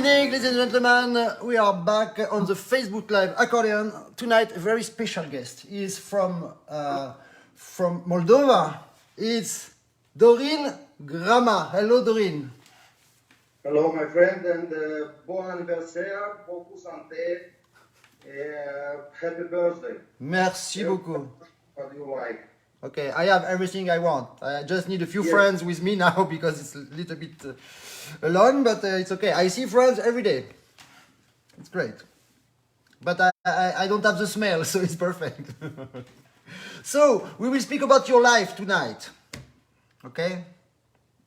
evening, ladies and gentlemen. We are back on the Facebook Live accordion. Tonight, a very special guest. He is from Moldova. It's Dorin Grama. Hello, Dorin. Hello, my friend, and bon anniversaire, beaucoup santé, happy birthday. Merci beaucoup. What do you like? Okay, I have everything I want. I just need a few friends with me now because it's a little bit alone, but it's okay. I see friends every day. It's great. But I don't have the smell, so it's perfect. So, we will speak about your life tonight. Okay?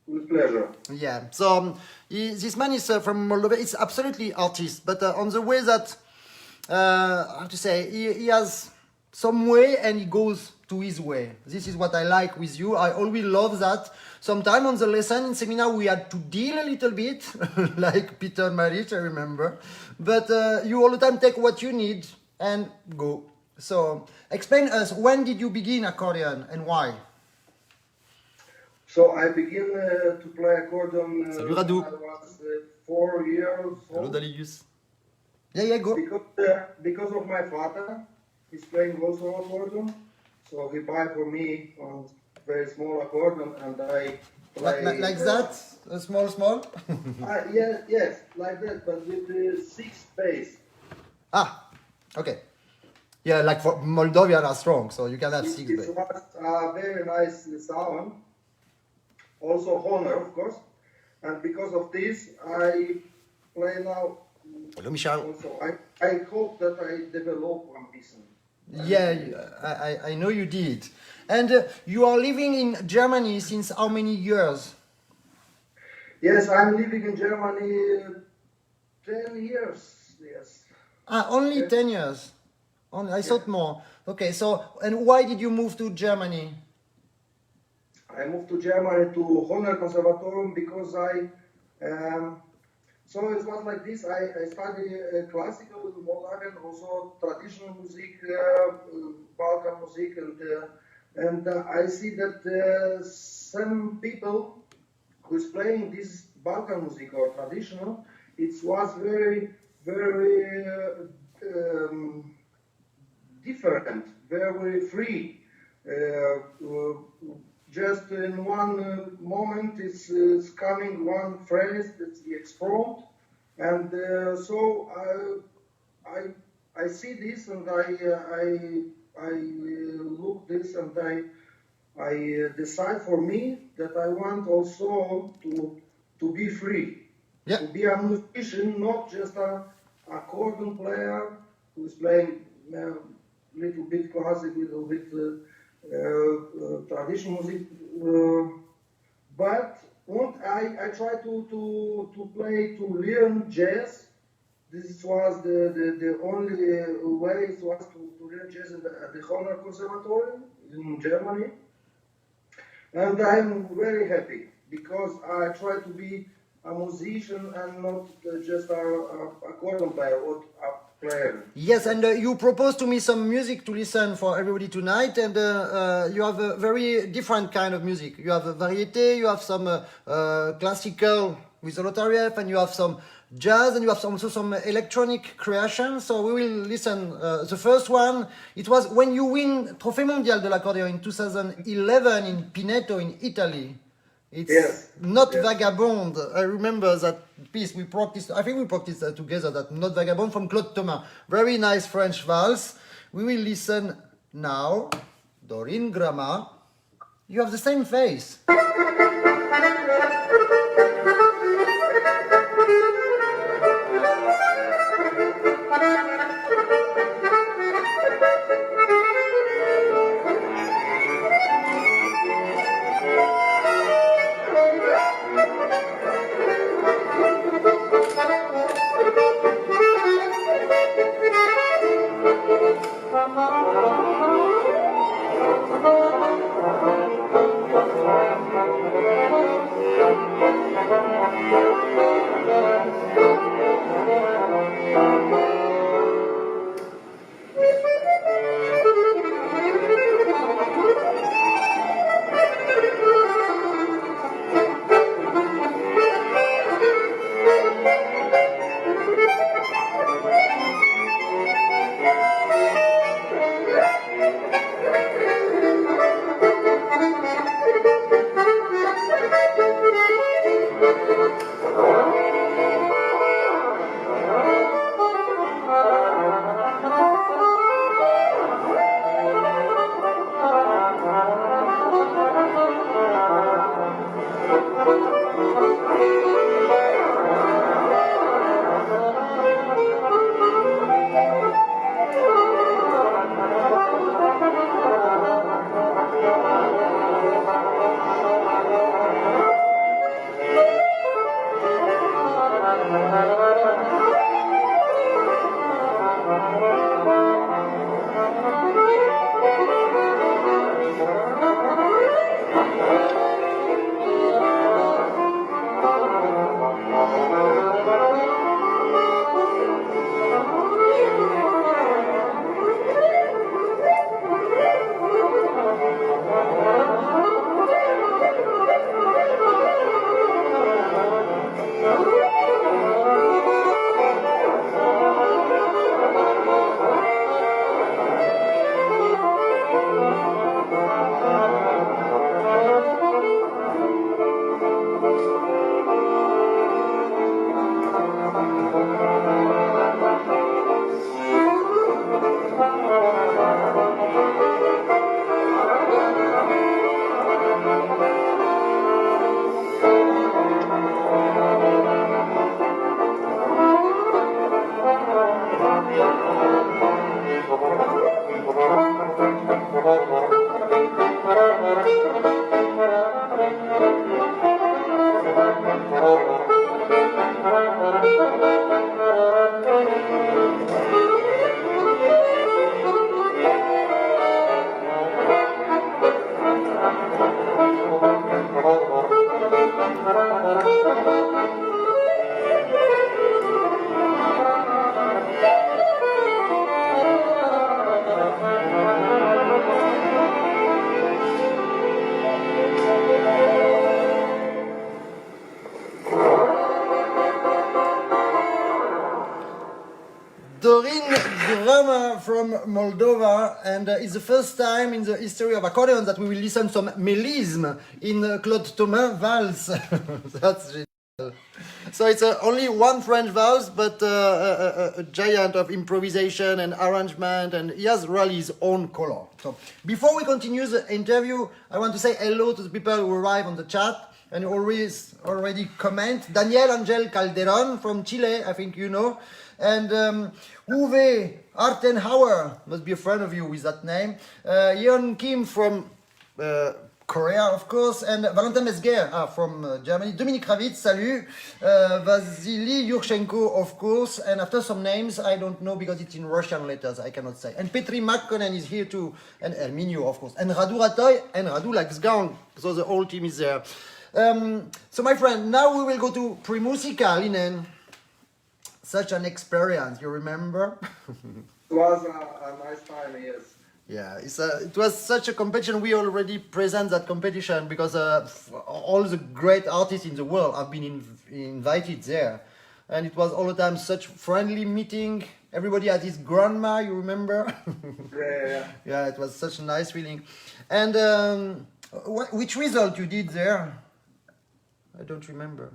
With pleasure. Yeah. So, this man is from Moldova. It's absolutely artist, but on the way that, how to say, he has some way and he goes to his way. This is what I like with you. I always love that. Sometime on the lesson in seminar we had to deal a little bit, like Peter Maric, I remember. But you all the time take what you need and go. So explain us, when did you begin accordion and why? So I began to play accordion Salut when Radu. I was 4 years Hello old. Dalius. Yeah, go. Because of my father, he's playing also accordion. So he buy for me a very small accordion, and I play Like that? Small? yes, like that, but with the 6 bass. Ah, okay. Yeah, like for Moldovan are strong, so you can have 6 It bass. was a very nice sound, also honor, of course, and because of this, I play now. Hello, Michel. Also, I hope that I develop one piece. Yeah, I know you did. And you are living in Germany since how many years? Yes, I'm living in Germany 10 years. Yes. Ah, only Yes. 10 years. Only, I thought more. Okay, so, and why did you move to Germany? I moved to Germany to Honor Conservatorium because so it was like this. I studied classical Moldavian, also traditional music, Balkan music, and I see that some people who is playing this Balkan music or traditional, it was very, very different, very free. Just in one moment is coming one phrase that's the exprompt, and so I see this and I look this and I decide for me that I want also to be free, Yeah. to be a musician, not just a accordion player who is playing little bit classic, little bit traditional music, but I try to play, to learn jazz. This was the only way it was to learn jazz at the Honor Conservatorium in Germany. And I'm very happy because I try to be a musician and not just a accordion player or a player. Yes, and you proposed to me some music to listen for everybody tonight, and you have a very different kind of music. You have a variété, you have some classical with the Rotarief, and you have some jazz, and you have also some electronic creation. So we will listen. The first one, it was when you win Trophée Mondial de l'Accordion in 2011 in Pineto in Italy. It's Not Vagabond. I remember that piece we practiced. I think we practiced that together. That Not Vagabond from Claude Thomas. Very nice French valse. We will listen now. Dorin Grama. You have the same face. Dorin Grama from Moldova, and it's the first time in the history of accordion that we will listen some melisme in Claude Thomas Valse. That's genial. So it's only one French valse, but a giant of improvisation and arrangement, and he has really his own color. So before we continue the interview, I want to say hello to the people who arrive on the chat and already comment. Daniel Angel Calderon from Chile, I think you know. And Uwe Artenhauer, must be a friend of you with that name. Yeon Kim from Korea, of course. And Valentin Mesguer from Germany. Dominique Ravitz, salut. Vasily Yurchenko, of course. And after some names, I don't know because it's in Russian letters, I cannot say. And Petri Makkonen is here too. And Erminio, of course. And Radu Ratoy and Radu Laxgang. So the whole team is there. So my friend, now we will go to Primusica, Linen. Such an experience, you remember? It was a nice time, yes. Yeah, it was such a competition. We already present that competition because all the great artists in the world have been invited there. And it was all the time such friendly meeting. Everybody had his grandma, you remember? Yeah. Yeah, it was such a nice feeling. And which result you did there? I don't remember.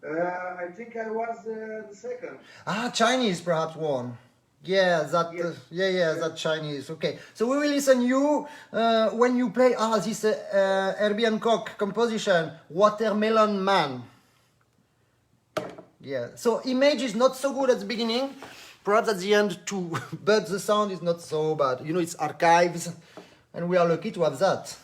I think I was the second. Chinese perhaps won. Yeah, that Yes. that Chinese. Okay, so we will listen you when you play this Herbie Hancock composition, Watermelon Man. Yeah, so image is not so good at the beginning, perhaps at the end too, but the sound is not so bad. You know, it's archives, and we are lucky to have that.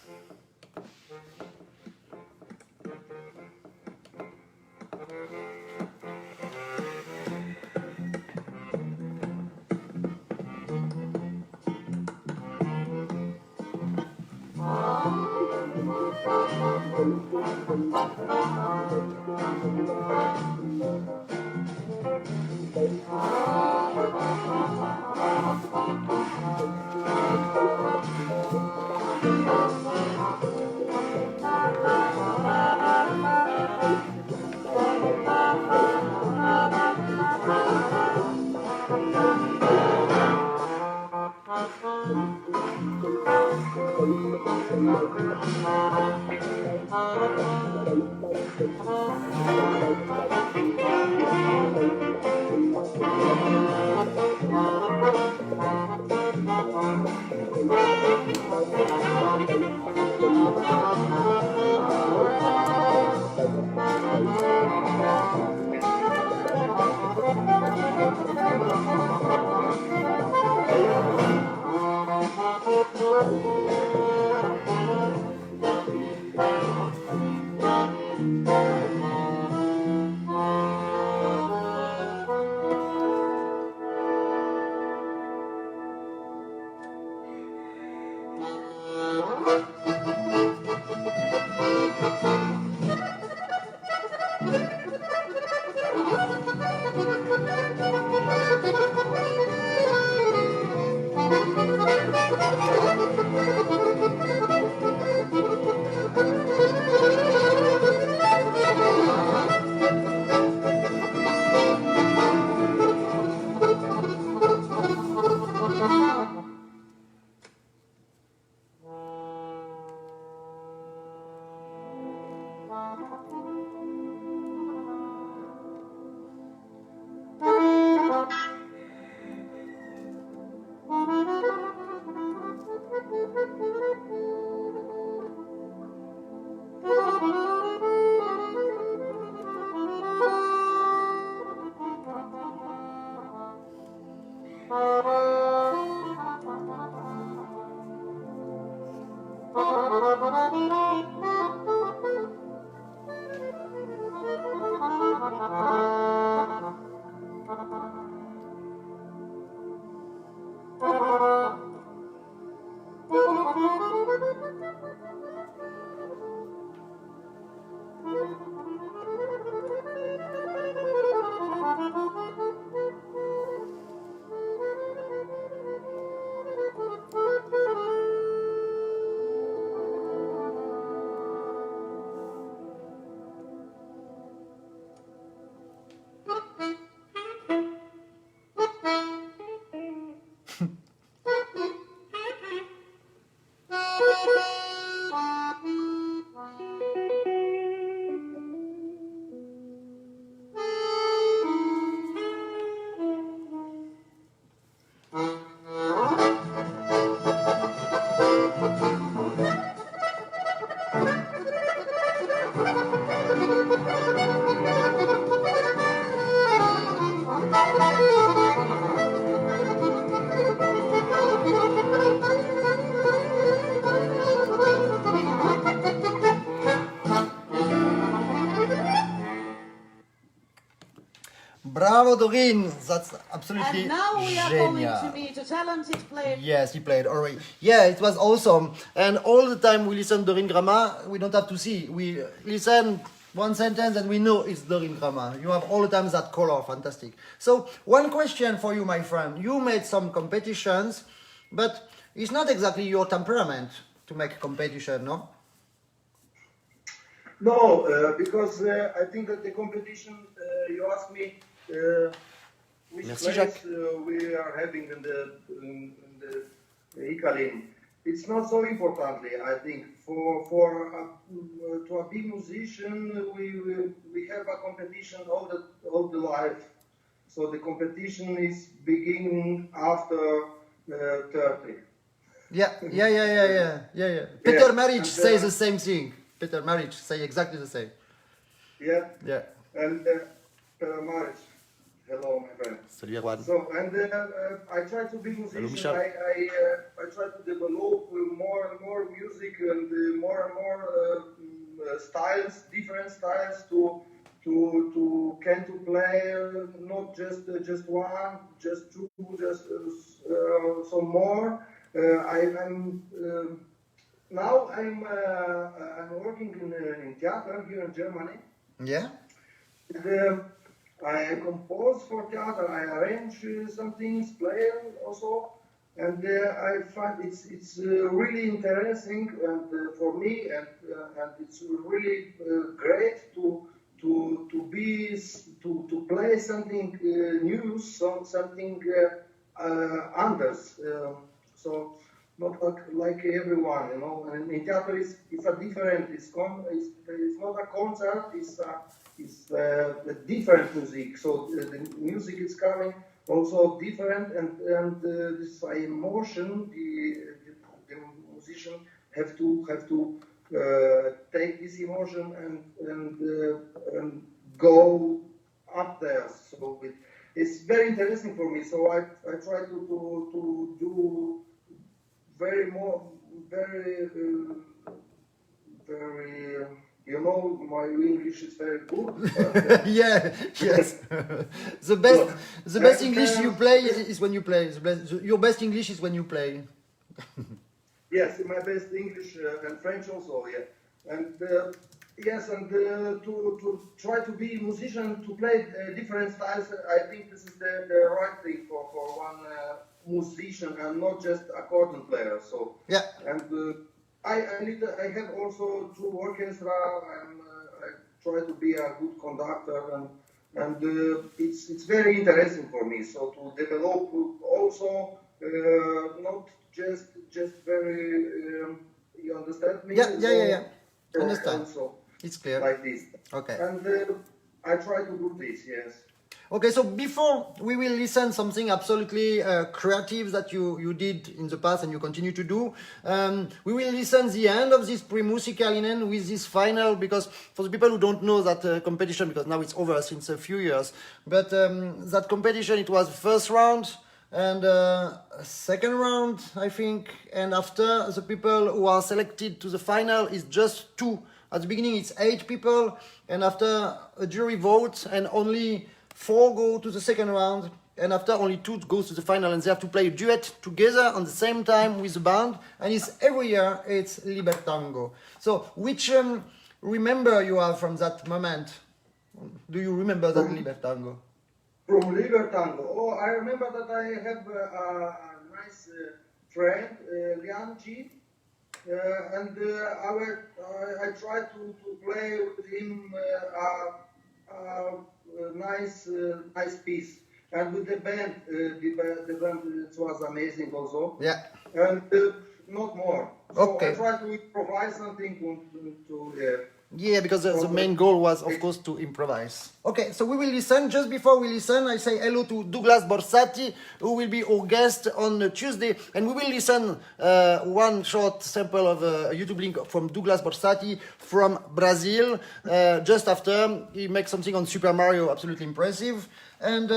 Bravo, Doreen! That's absolutely And now we are going genial. to meet a talented player. Yes, he played already. Yeah, it was awesome. And all the time we listen Doreen Grama, we don't have to see. We listen one sentence and we know it's Doreen Grama. You have all the time that color, fantastic. So, one question for you, my friend. You made some competitions, but it's not exactly your temperament to make competition, no? No, because I think that the competition, you asked me which Merci, place Jacques. we are having in the Ikalin. It's not so importantly, I think. To a big musician, we have a competition all the life. So the competition is beginning after 30. Yeah. Peter Yeah, Maric and, says the same thing. Peter Maric say exactly the same. Yeah. Yeah. And Maric, hello, my friend. Salut, Erwan. So, and I try to be musician. Michel. I try to develop more and more music and more styles, different styles to play not just one, just two, just some more. I'm now I'm working in theater here in Germany. Yeah? And, I compose for theater. I arrange some things, play also, and I find it's really interesting and for me, and it's really great to play something new, something others. So not like everyone, you know. And in theater, it's a different. It's not a concert. It's a different music. So the music is coming also different, and this emotion. The musician have to take this emotion and go up there. So it's very interesting for me. So I try to do very. You know, my English is very good. But, Yeah, yes. the best English you play is when you play. Your best English is when you play. Yes, my best English and French also, yeah. And yes, and to try to be musician, to play different styles, I think this is the right thing for one musician and not just accordion player. So, Yeah. and I have also two orchestra. I try to be a good conductor and it's very interesting for me. So to develop also not just very you understand me? Yeah. So, Understand. also It's clear. like this. Okay. And I try to do this. Yes. Okay, so before we will listen something absolutely creative that you did in the past and you continue to do, we will listen the end of this Pre-Musikalinnen with this final, because for the people who don't know that competition, because now it's over since a few years, but that competition, it was first round and second round, I think, and after the people who are selected to the final is just two. At the beginning it's 8 people, and after a jury vote and only 4 go to the second round, and after only 2 goes to the final, and they have to play a duet together on the same time with the band, and it's every year it's Libertango. So which remember you have from that moment? Do you remember that Libertango? From Libertango. Oh, I remember that I have a nice friend, Lian Ji, and I try to play with him a nice piece. And with the band, the band it was amazing also. Yeah. And not more. So Okay. I try to improvise something to Yeah, because the main goal was, of course, to improvise. Okay, so we will listen. Just before we listen, I say hello to Douglas Borsati, who will be our guest on Tuesday. And we will listen one short sample of a YouTube link from Douglas Borsati from Brazil. Just after, he makes something on Super Mario, absolutely impressive. And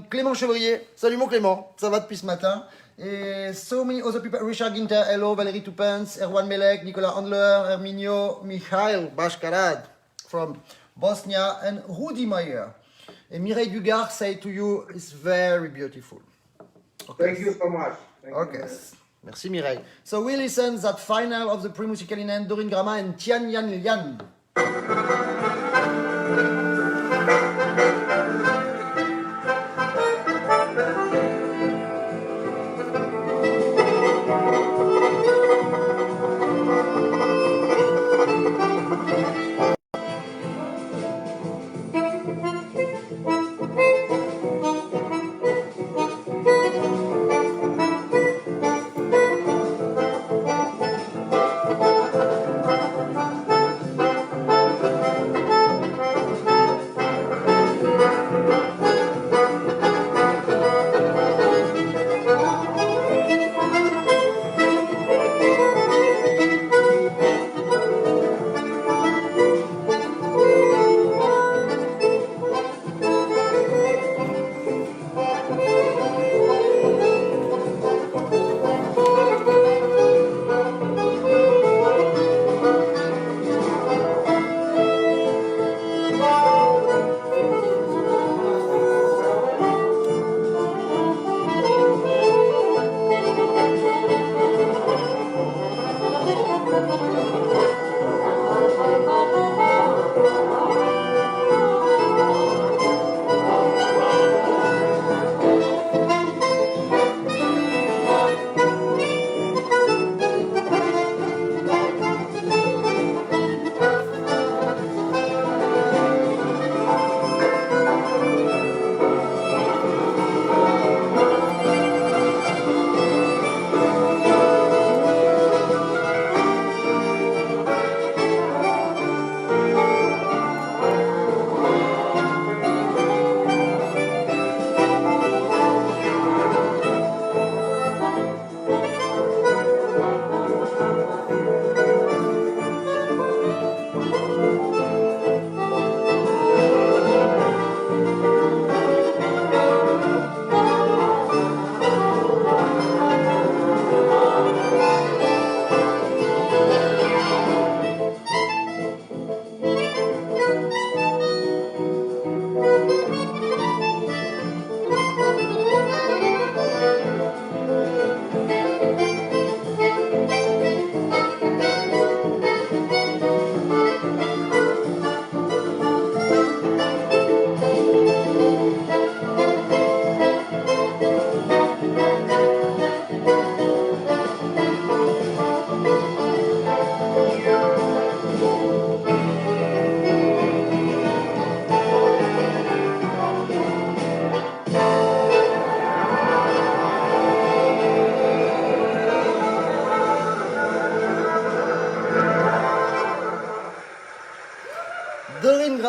Clément Chevrier. Salut mon Clément, ça va depuis ce matin? Et so many other people, Richard Ginter, hello, Valérie Toupens, Erwan Melek, Nicolas Handler, Herminio, Mikhail Bashkarad from Bosnia, and Rudi Meyer. And Mireille Dugard say to you, it's very beautiful. Okay. Thank you so much. Thank you. Okay. Merci Mireille. So we listen that final of the Pre-Musikalinnen, Doreen Grama and Tian Yan Lian.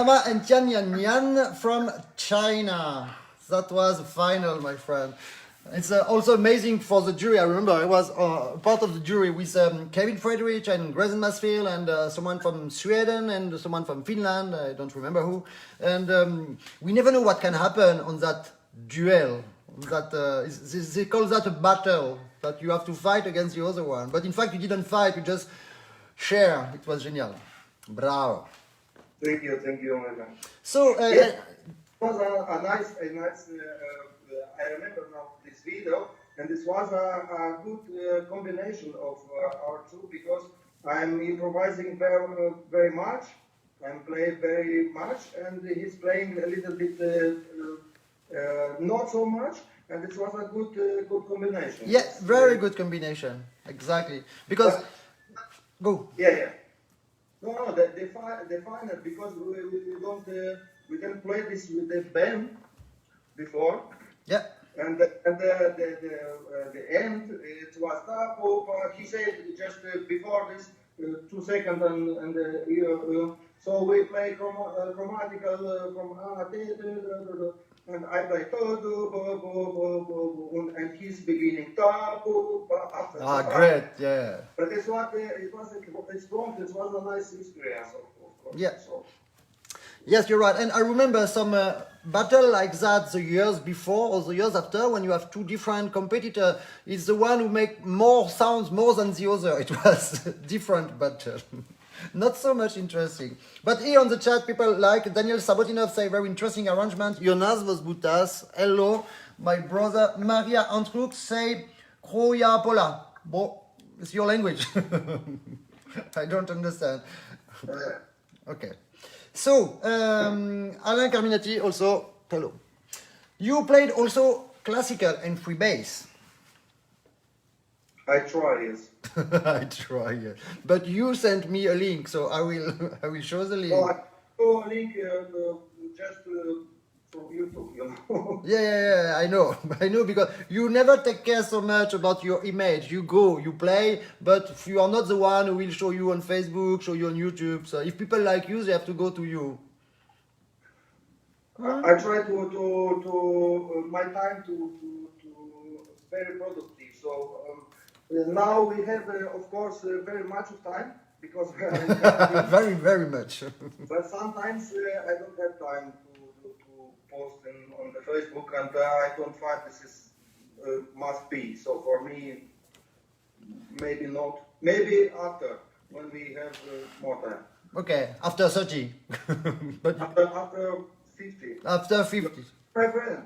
Mama and Tian Yan Yan from China. That was the final, my friend. It's also amazing for the jury. I remember I was part of the jury with Kevin Friedrich and Grayson Mansfield and someone from Sweden and someone from Finland. I don't remember who. And we never know what can happen on that duel. That they call that a battle, that you have to fight against the other one. But in fact, you didn't fight. You just share. It was genial. Bravo. Thank you, my man. So. Yes, it was a nice. I remember now this video, and this was a good combination of our two because I'm improvising very much. I'm playing very much, and he's playing a little bit not so much, and it was a good combination. Yeah, very good combination. Exactly. Because go. Yeah. No, the final because we didn't play this with the band before. Yeah. And the end it was tapo. He said just before this 2 seconds and so we play chromatical from A and I play and he's beginning tapo after. Ah, great. Yeah. But it was strong. It was a nice experience, of course. Yeah. So. Yes, you're right. And I remember some battle like that the years before or the years after when you have two different competitors. It's the one who make more sounds more than the other. It was different battle. Not so much interesting. But here on the chat, people like Daniel Sabotinov say very interesting arrangement. Jonas Vosbutas, hello. My brother Maria Antruk say Kroya Pola. Bo, it's your language. I don't understand. Okay. So, Alain Carminati also, hello. You played also classical and free bass. I try, yes. I try, yeah. But you sent me a link, so I will show the link. So I saw a link just from YouTube, you know. Yeah, I know. I know because you never take care so much about your image. You go, you play, but you are not the one who will show you on Facebook, show you on YouTube. So if people like you, they have to go to you. I try to my time to very productive. So now we have, of course, very much of time because we are Very, very much. but sometimes I don't have time to post on the Facebook, and I don't find this is must be. So for me, maybe not. Maybe after when we have more time. Okay, after 30. But After 50. after 50. My friend.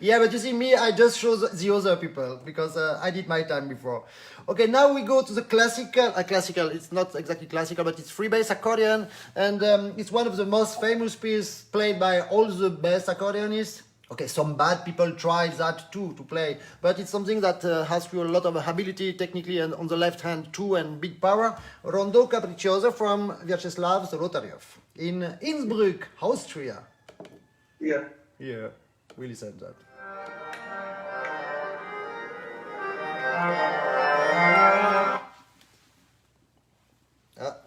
Yeah, but you see, me, I just show the other people because I did my time before. Okay, now we go to the classical. Classical, it's not exactly classical, but it's free bass accordion, and it's one of the most famous pieces played by all the best accordionists. Okay, some bad people try that too to play, but it's something that has a lot of ability technically and on the left hand too, and big power. Rondo Capriccioso from Vyacheslav Zolotaryov in Innsbruck, Austria. Yeah. Yeah, we listened that. Ah.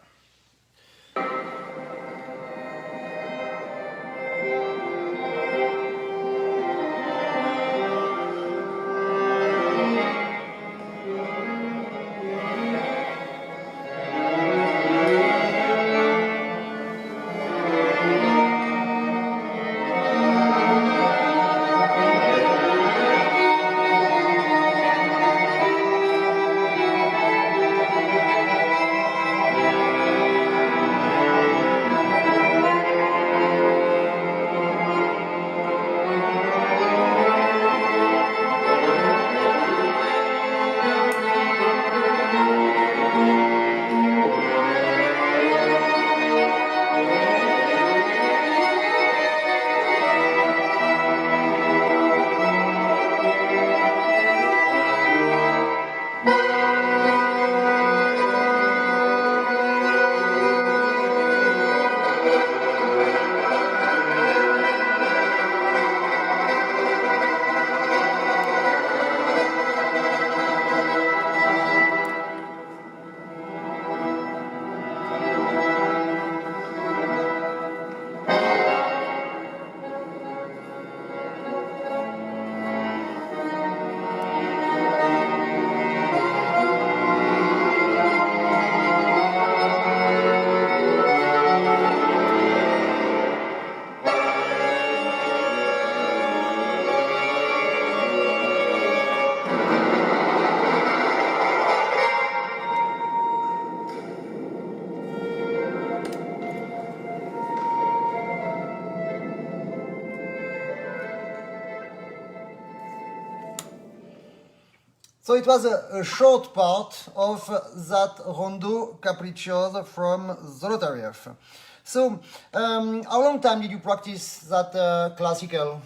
So it was a short part of that rondo capriccioso from Zolotaryov. So how long time did you practice that classical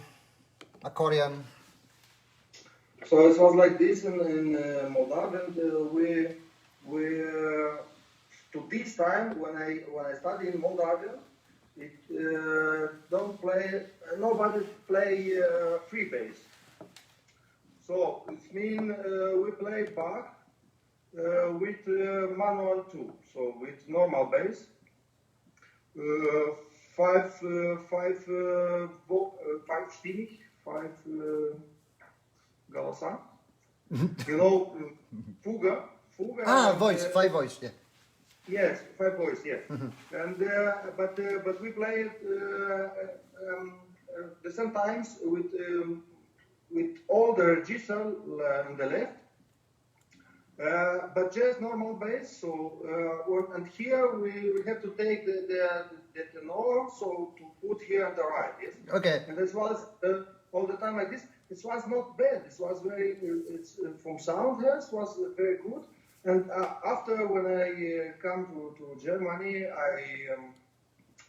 accordion? So it was like this in Moldavia, and we to this time when I studied in Moldavia, it don't play nobody play free bass. So it means we play Bach with manual too. So with normal bass, five stimmig, five голоса. You know, fuga. And, Voice, five voice, yeah. Yes, five voice, yes. And but we play it sometimes with all the register on the left, but just normal bass. So and here we have to take the tenor, so to put here on the right. Yes. Okay. And this was all the time like this. This was not bad. This was very. It's from sound. Yes, was very good. And after when I come to Germany,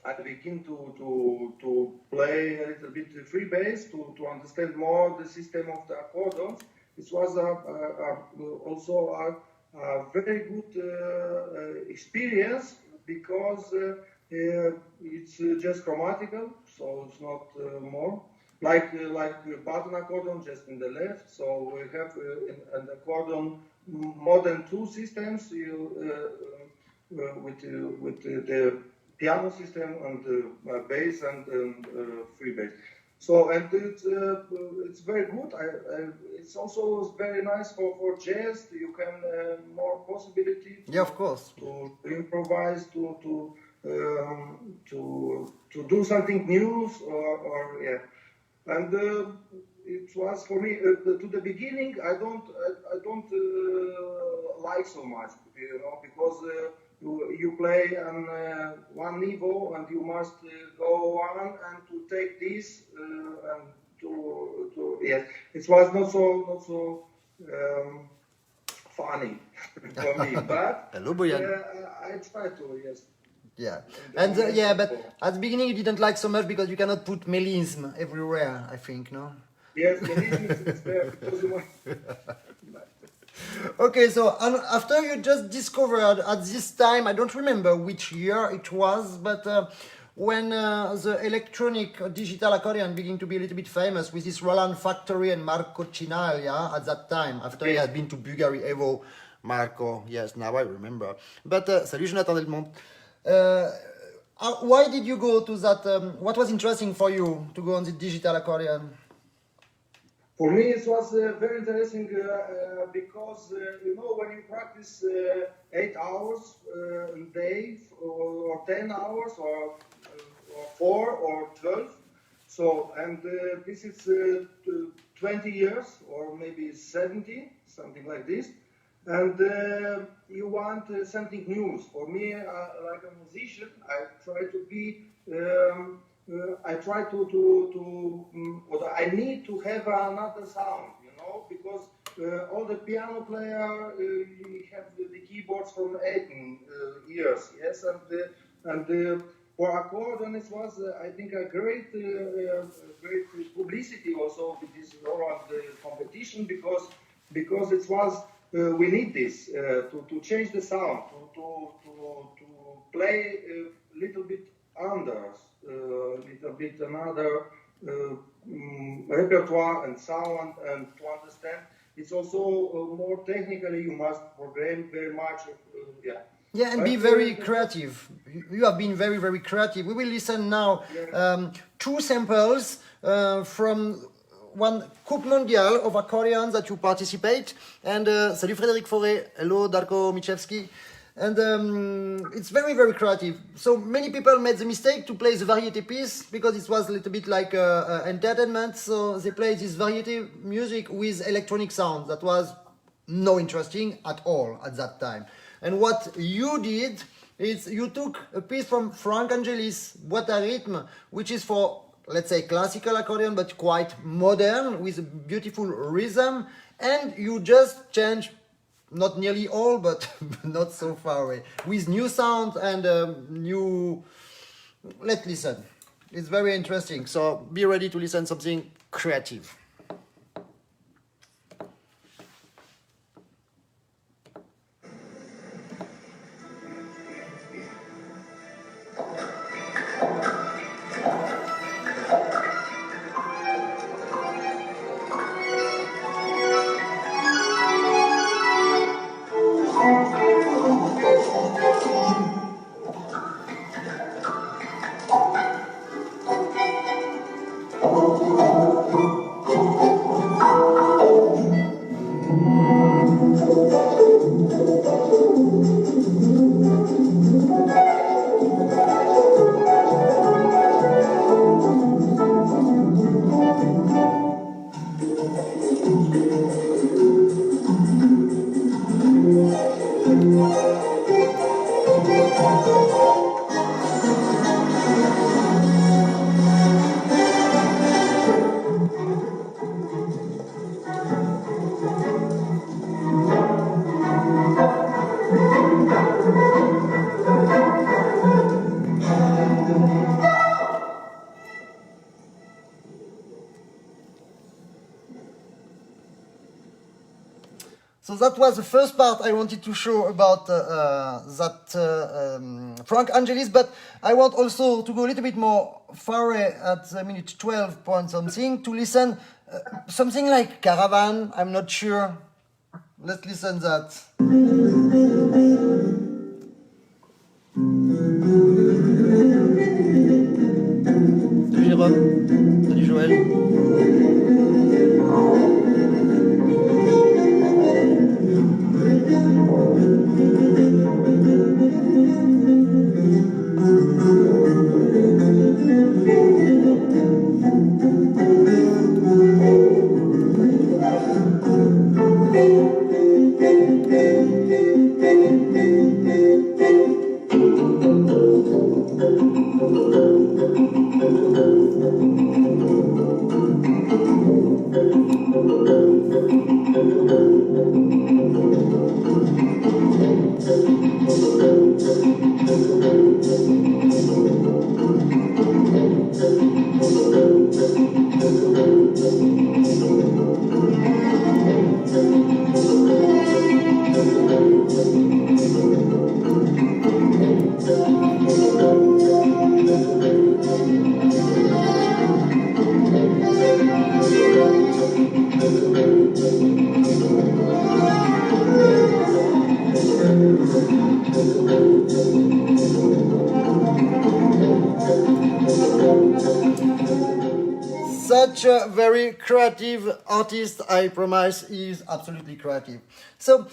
I begin to play a little bit free bass to understand more the system of the accordions. This was also a very good experience because it's just chromatical, so it's not more like button accordion just in the left. So we have an accordion more than two systems with the piano system and bass and free bass. So and it's very good. It's also very nice for jazz. You can more possibility. Yeah, of course. To improvise, to do something new or yeah. And it was for me to the beginning. I don't like so much, you know, because you play on one level and you must go on and to take this and to yes. It was not so funny for me, but Hello, Boyan. I try to yes. Yeah, and but at the beginning you didn't like so much because you cannot put melism everywhere, I think, no? Yes, it's there because you want. Okay, so after you just discovered at this time, I don't remember which year it was, but when the electronic digital accordion began to be a little bit famous with this Roland Factory and Marco Cinaglia at that time, after he had been to Bulgari Evo, Marco, yes, now I remember. But, salut Jonathan Delmonte. Why did you go to that? What was interesting for you to go on the digital accordion? For me, it was very interesting because you know when you practice 8 hours a day or 10 hours or 4 or 12, so and this is 20 years or maybe 70, something like this. And you want something new. For me, like a musician, I try to be. I try I need to have another sound, you know, because all the piano player have the keyboards from 18 years, yes, and for accordion it was, I think, a great publicity also with this Roland competition because it was. We need this to change the sound, to play a little bit under, little bit another repertoire and sound, and to understand. It's also more technically. You must program very much. Yeah. Yeah, and be very creative. You have been very, very creative. We will listen now two samples from one Coupe Mondiale of accordions that you participate. And salut Frédéric Forêt, hello Darko Michevski. And it's very, very creative. So many people made the mistake to play the variety piece because it was a little bit like entertainment. So they played this variety music with electronic sound that was no interesting at all at that time. And what you did is you took a piece from Frank Angelis, Boîte à rythme, which is for let's say classical accordion, but quite modern with a beautiful rhythm, and you just change not nearly all, but not so far away, with new sound and new. Let's listen. It's very interesting. So be ready to listen something creative. So that was the first part I wanted to show about Frank Angelis, but I want also to go a little bit more far away at the minute 12 point something to listen something like Caravan. I'm not sure. Let's listen that. Salut Jérôme. Salut Joël. Such a very creative artist, I promise. He is absolutely creative. So,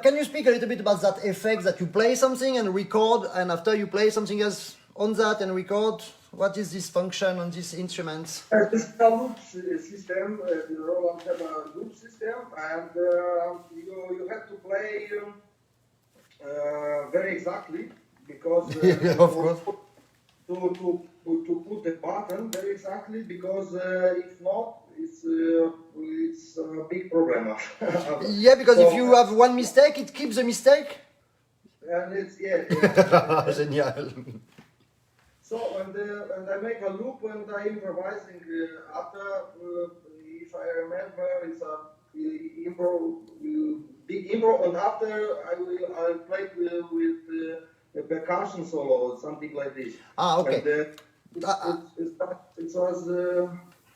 can you speak a little bit about that effect that you play something and record, and after you play something else on that and record? What is this function on these instruments? This is a loop system, the Roland have a loop system, and you have to play very exactly because Yeah, of course. to put the button very exactly because if not, it's a big problem. Yeah, because So, if you have one mistake, it keeps the mistake. and it's yeah. Génial. So and I make a loop and I improvising after if I remember it's a big improv and after I play with a percussion solo or something like this. Ah, okay. And, it was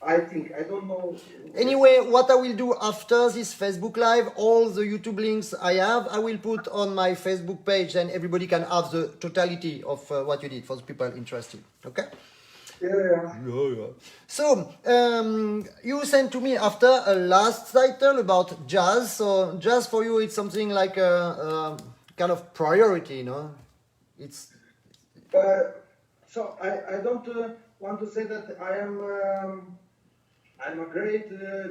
I think I don't know. Anyway, what I will do after this Facebook Live, all the YouTube links I have, I will put on my Facebook page, and everybody can have the totality of what you did for the people interested. Okay? Yeah. So, you sent to me after a last title about jazz. So, jazz for you, it's something like a kind of priority, no? It's So I don't want to say that I'm a great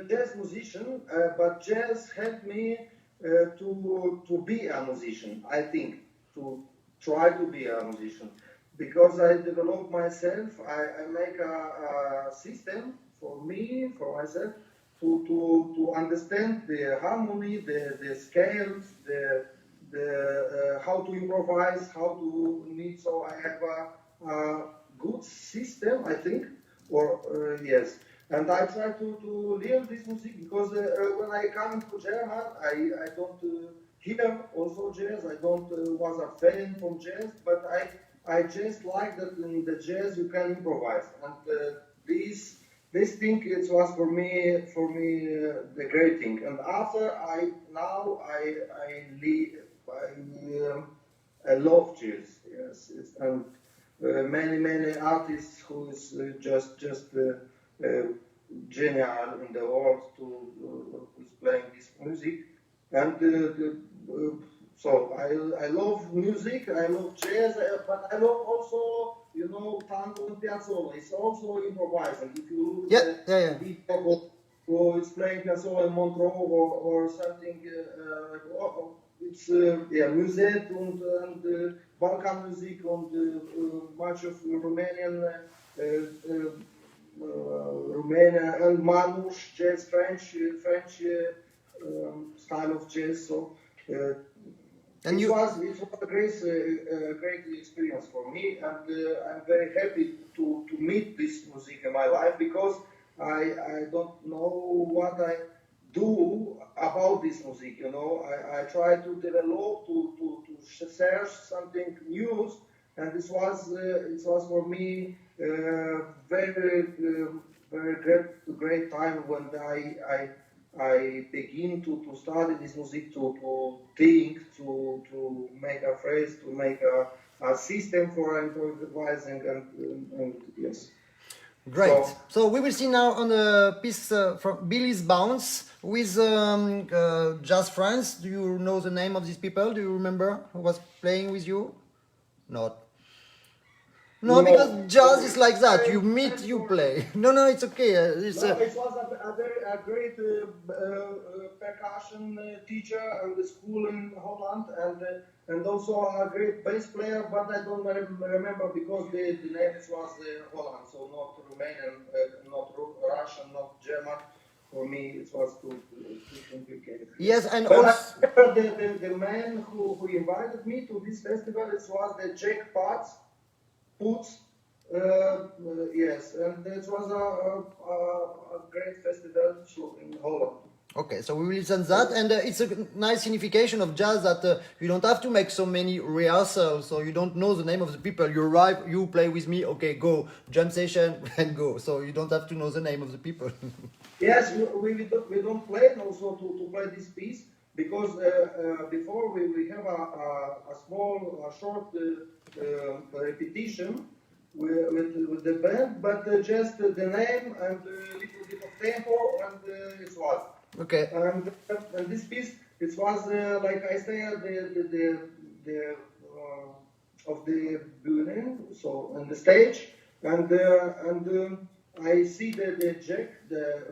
jazz musician, but jazz helped me to be a musician. I think to try to be a musician. because I develop myself. I make a system for me, for myself, to understand the harmony, the scales, the how to improvise, how to need. So I have a good system, I think, or yes. And I try to learn this music because when I come to German, I don't hear also jazz. I don't was a fan from jazz, but I just like that in the jazz you can improvise. And this thing it was for me the great thing. And after I love jazz. Yes, and many artists who is uh, genial in the world to who's playing this music. And so I love music, I love jazz, but I love also, tango and piazzolla. It's also improvising. If you look Yeah, at yeah, yeah. the people who is playing piazzolla in Montreux or something, it's music and Balkan music and much of Romanian. Romania and Manouche jazz, French style of jazz. So And it you, was a great experience for me, and I'm very happy to meet this music in my life because I don't know what I do about this music. I try to develop to search something new, and this was it was for me very great time when I begin to study this music, to think, to make a phrase, to make a system for improvising, and yes. great. So we will see now on a piece from Billy's Bounce with Jazz France. Do you know the name of these people? Do you remember who was playing with you? Not. No, because jazz is like that. You meet, you play. No, it's okay. It's No, it was a great percussion teacher at the school in Holland, and also a great bass player, but I don't remember because the name was Holland, so not Romanian, not Russian, not German. For me, it was too complicated. yes, and But also I remember the man who invited me to this festival, it was the Jack Poots. Yes, and it was a great festival in Holland. okay. So we will listen that, and it's a nice signification of jazz that you don't have to make so many rehearsals, so you don't know the name of the people. You arrive, you play with me, okay, go jam session and go. So you don't have to know the name of the people. Yes, we don't plan also to play this piece because before we have a short repetition with the band, but just the name and a little bit of tempo and it was. Okay. And this piece, it was like I say, the of the Bühne, so on the stage, and I see the Jack,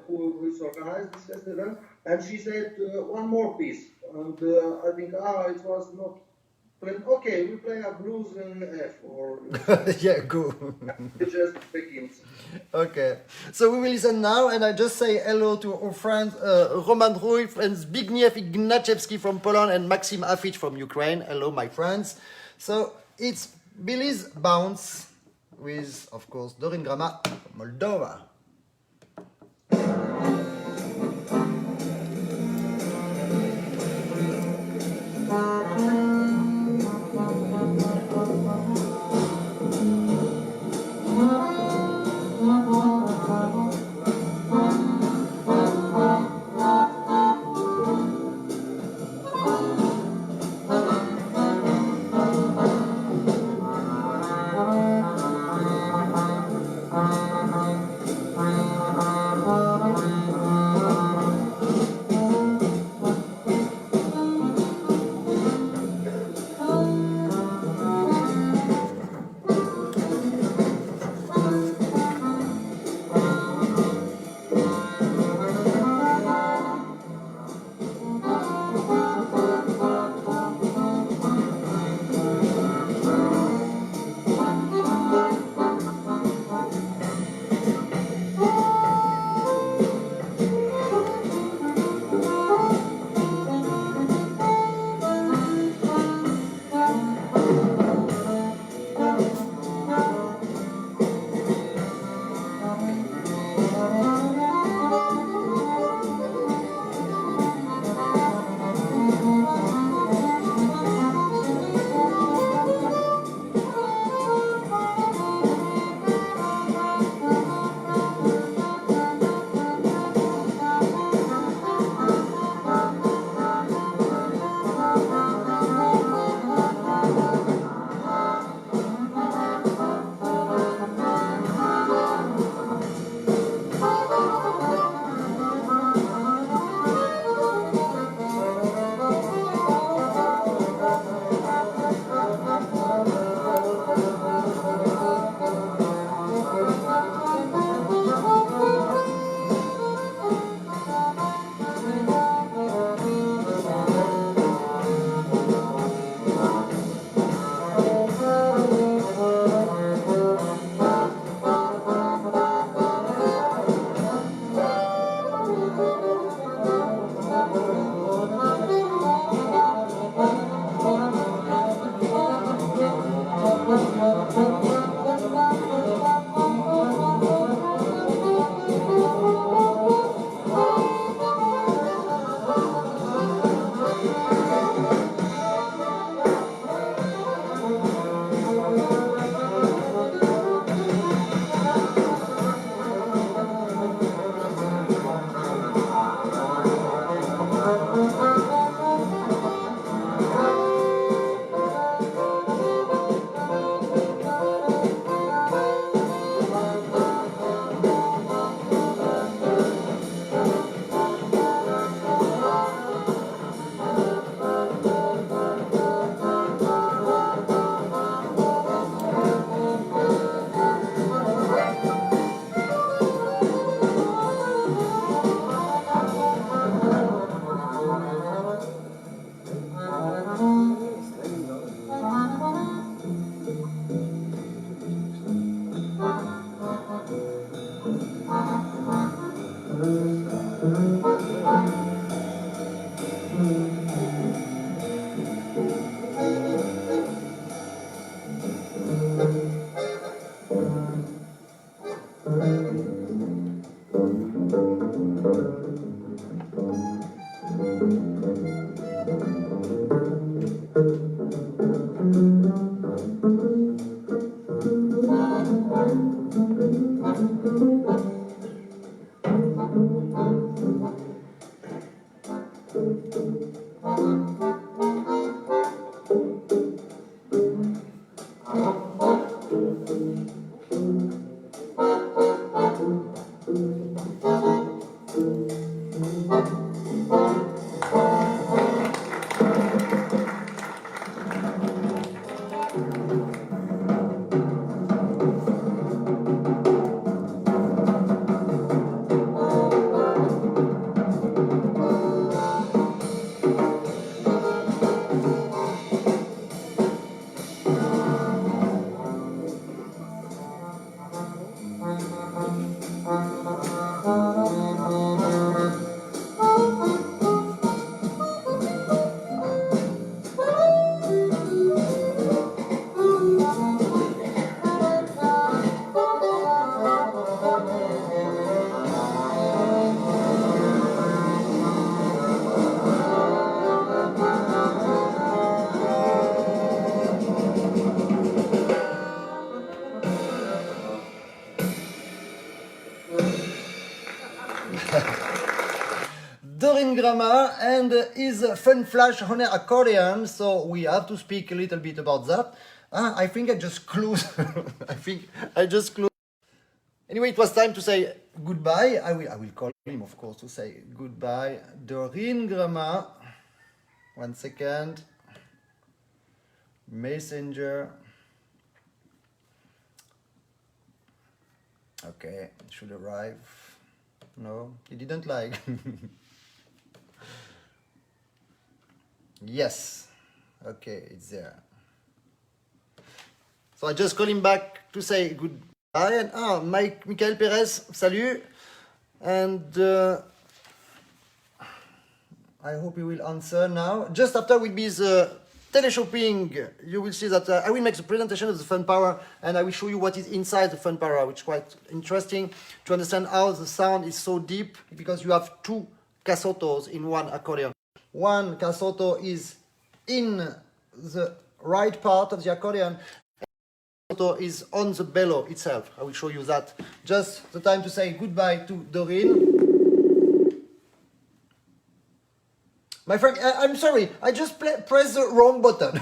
who is organized this festival, and she said one more piece, and I think it was not. Okay, we play a blues in F or Yeah, go. it just begins. Okay, so we will listen now, and I just say hello to our friends Roman Ruif and Zbigniew Ignachewski from Poland and Maxim Afic from Ukraine. Hello, my friends. So it's Billy's Bounce with, of course, Dorin Grama from Moldova. Doreen Grama and his Fun Flash Honey accordion. So we have to speak a little bit about that. I think I just closed. I just closed. Anyway, it was time to say goodbye. I will call him, of course, to say goodbye. Doreen Grama. 1 second. Messenger. Okay, it should arrive. No, he didn't like. Yes. Okay, it's there. So I just call him back to say goodbye. And Michael Perez, salut. And I hope he will answer now. Just after will be the teleshopping. You will see that I will make the presentation of the Fun Power and I will show you what is inside the Fun Power, which is quite interesting to understand how the sound is so deep because you have two casottos in one accordion. One casotto is in the right part of the accordion. Is on the bellow itself. I will show you that. Just the time to say goodbye to Doreen. My friend, I'm sorry, I just pressed the wrong button.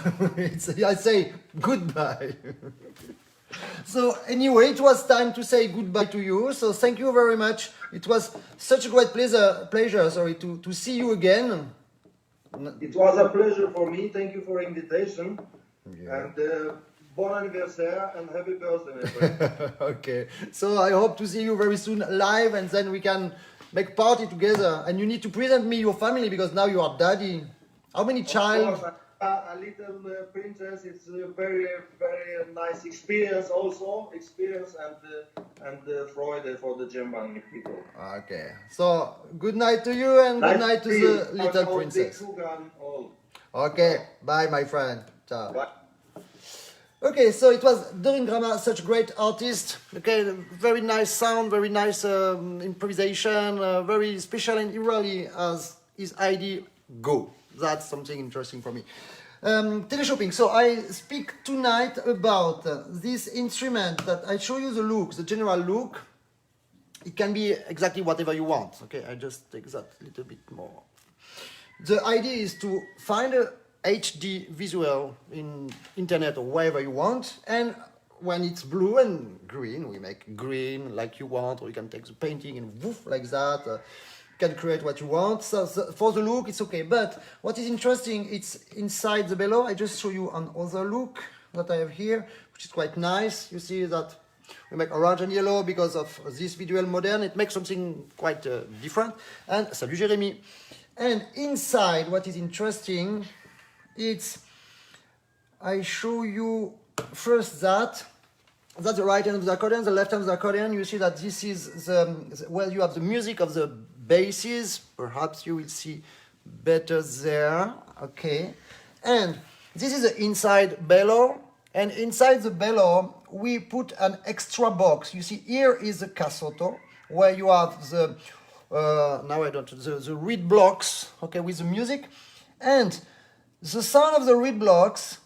I say goodbye. So anyway, it was time to say goodbye to you. So thank you very much. It was such a great pleasure to see you again. It was a pleasure for me. Thank you for invitation. Yeah. And bon anniversaire and happy birthday, my friend. Okay, so I hope to see you very soon live and then we can make party together. And you need to present me your family because now you are daddy. How many child? Of course, a little princess. It's a very, very nice experience also. Experience and Freude for the German people. Okay, so good night to you and good night to the little princess. Okay, bye my friend. Ciao. Bye. Okay, so it was Doreen Grama, such a great artist. Okay, very nice sound, very nice improvisation, very special, and he really has his idea go. That's something interesting for me. Teleshopping. So I speak tonight about this instrument that I show you the look, the general look. It can be exactly whatever you want. Okay, I just take that a little bit more. The idea is to find a HD visual in internet or wherever you want, and when it's blue and green, we make green like you want, or you can take the painting and woof like that. You can create what you want. So for the look, it's okay. But what is interesting, it's inside the bellow. I just show you another look that I have here, which is quite nice. You see that we make orange and yellow because of this visual modern. It makes something quite different. And salut Jérémy. And inside, what is interesting, I show you first that's the right hand of the accordion, the left hand of the accordion. You see that this is well, you have the music of the basses. Perhaps you will see better there. Okay. And this is the inside bellow. And inside the bellow, we put an extra box. You see, here is the casotto, where you have the, the reed blocks, okay, with the music. And the sound of the reed blocks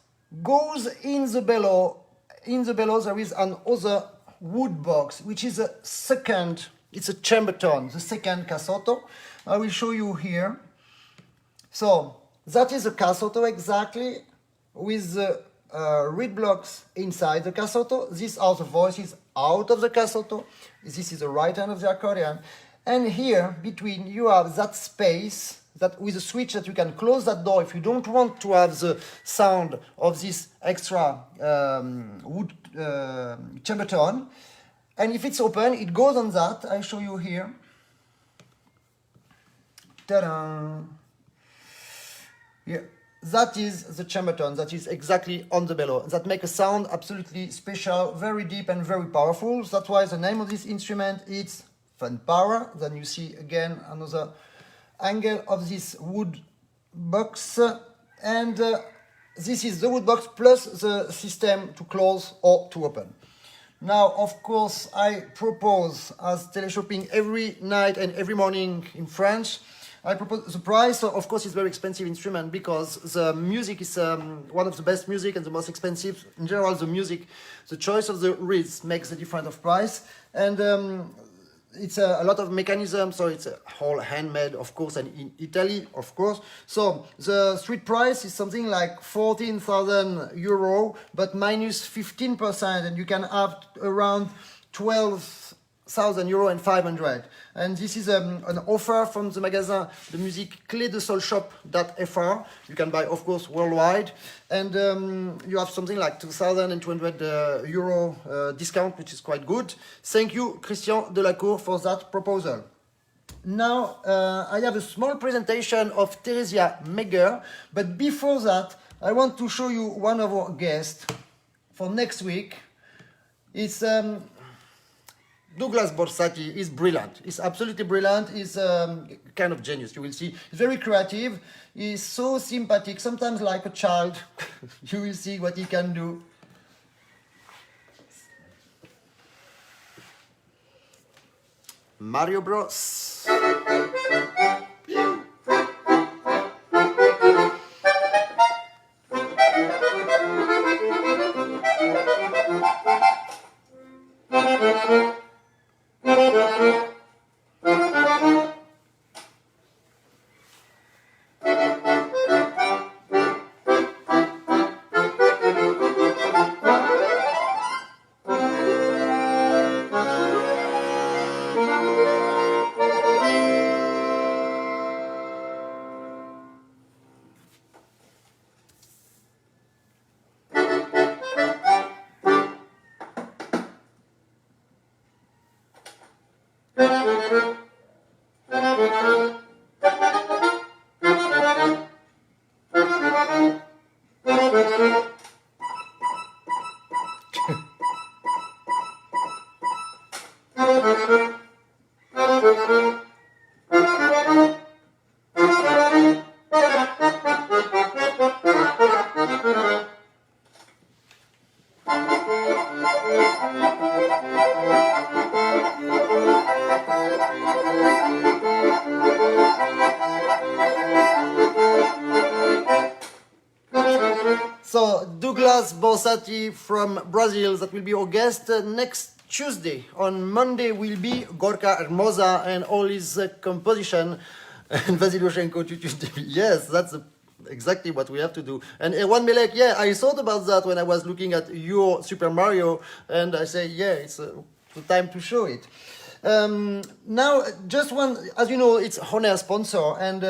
goes in the bellow. In the bellow, there is another wood box, which is it's a chamber tone, the second casotto. I will show you here. So that is a casotto exactly, with the reed blocks inside the casotto. These are the voices out of the casotto. This is the right hand of the accordion. And here, between, you have that space, that with a switch that you can close that door if you don't want to have the sound of this extra wood chamber tone. And if it's open, it goes on that. I show you here. Ta-da! Here. That is the chamber tone. That is exactly on the bellow. That makes a sound absolutely special, very deep and very powerful. That's why the name of this instrument is Fun Power. Then you see again another angle of this wood box, and this is the wood box plus the system to close or to open. Now, of course, I propose, as teleshopping every night and every morning in France, I propose the price. So of course, it's a very expensive instrument because the music is one of the best music and the most expensive. In general, the music, the choice of the reeds makes the difference of price. And it's a lot of mechanism, so it's all handmade, of course, and in Italy, of course. So the street price is something like 14,000 euro, but minus 15%, and you can have around 12,000 euro and 500. And this is an offer from the magazine de musique Clé de Sol Shop.fr. You can buy, of course, worldwide. And you have something like 2,200 euro discount, which is quite good. Thank you, Christian Delacour, for that proposal. Now, I have a small presentation of Theresia Megger, but before that, I want to show you one of our guests for next week. It's Douglas Borsati is brilliant. He's absolutely brilliant. He's kind of genius, you will see. He's very creative. He's so sympathetic, sometimes like a child. You will see what he can do. Mario Bros. So Douglas Borsati from Brazil, that will be our guest next Tuesday. On Monday will be Gorka Hermosa and all his composition. And Vasily Oshenko, yes, that's exactly what we have to do. And Erwan Melek, yeah, I thought about that when I was looking at your Super Mario, and I say, yeah, it's the time to show it. Now, just one, as you know, it's Honor sponsor, and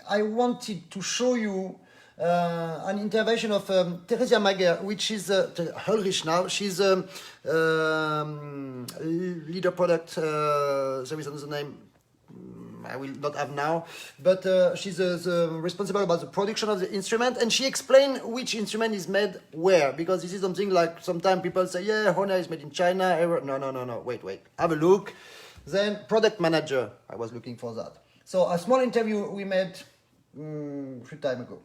I wanted to show you an intervention of Theresia Megger, which is Ulrich now. She's leader product, there is another name I will not have now, but she's responsible about the production of the instrument, and she explained which instrument is made where, because this is something like sometimes people say, yeah, Honor is made in China. No, wait, have a look. Then product manager, I was looking for that. So a small interview we made a few time ago.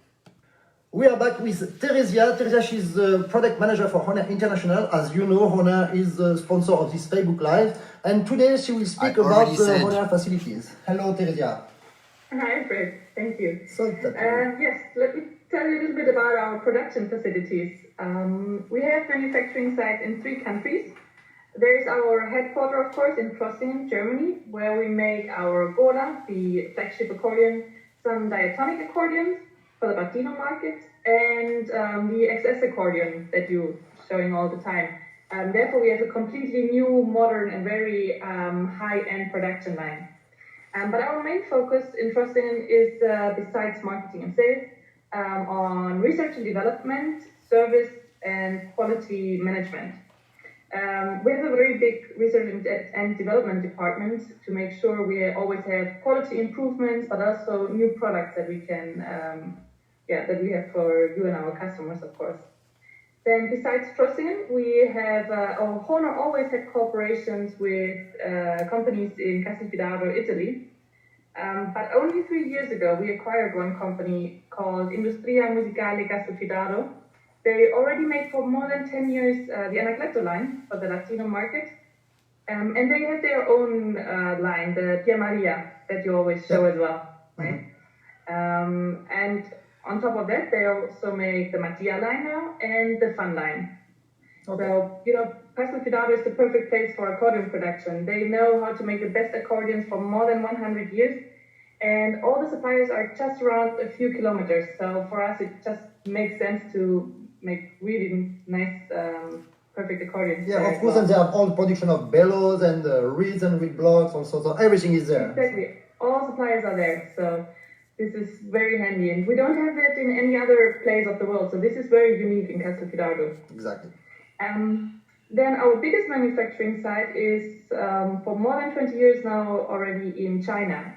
We are back with Theresia. Theresia, she's the product manager for Honor International. As you know, Honor is the sponsor of this Facebook Live. And today she will speak about the Honor facilities. Hello, Theresia. Hi, Fred. Thank you. So yes, let me tell you a little bit about our production facilities. We have manufacturing sites in 3 countries. There is our headquarters, of course, in Krossingen, Germany, where we make our Gola, the flagship accordion, some diatonic accordions for the Latino market, and the XS accordion that you're showing all the time. Therefore, we have a completely new, modern, and very high-end production line. But our main focus in Krossingen is, besides marketing and sales, on research and development, service, and quality management. We have a very big research and development department to make sure we always have quality improvements, but also new products that we can, that we have for you and our customers, of course. Then besides Krossingen, we have, Honor always had cooperations with companies in Castelfidardo, Italy. But only 3 years ago, we acquired one company called Industria Musicale Castelfidardo. They already made for more than 10 years the Anacleto line for the Latino market. And they have their own line, the Tia Maria, that you always show as well, right? And on top of that, they also make the Mattia line now and the Fun line. Although, Castelfidardo is the perfect place for accordion production. They know how to make the best accordions for more than 100 years, and all the suppliers are just around a few kilometers. So for us, it just makes sense to make really nice, perfect accordions. Yeah, there of as course, well. and they have all production of bellows and reeds and reed blocks also, so everything is there. Exactly. All suppliers are there, so this is very handy. And we don't have that in any other place of the world, so this is very unique in Castelfidardo. Exactly. Then our biggest manufacturing site is for more than 20 years now already in China.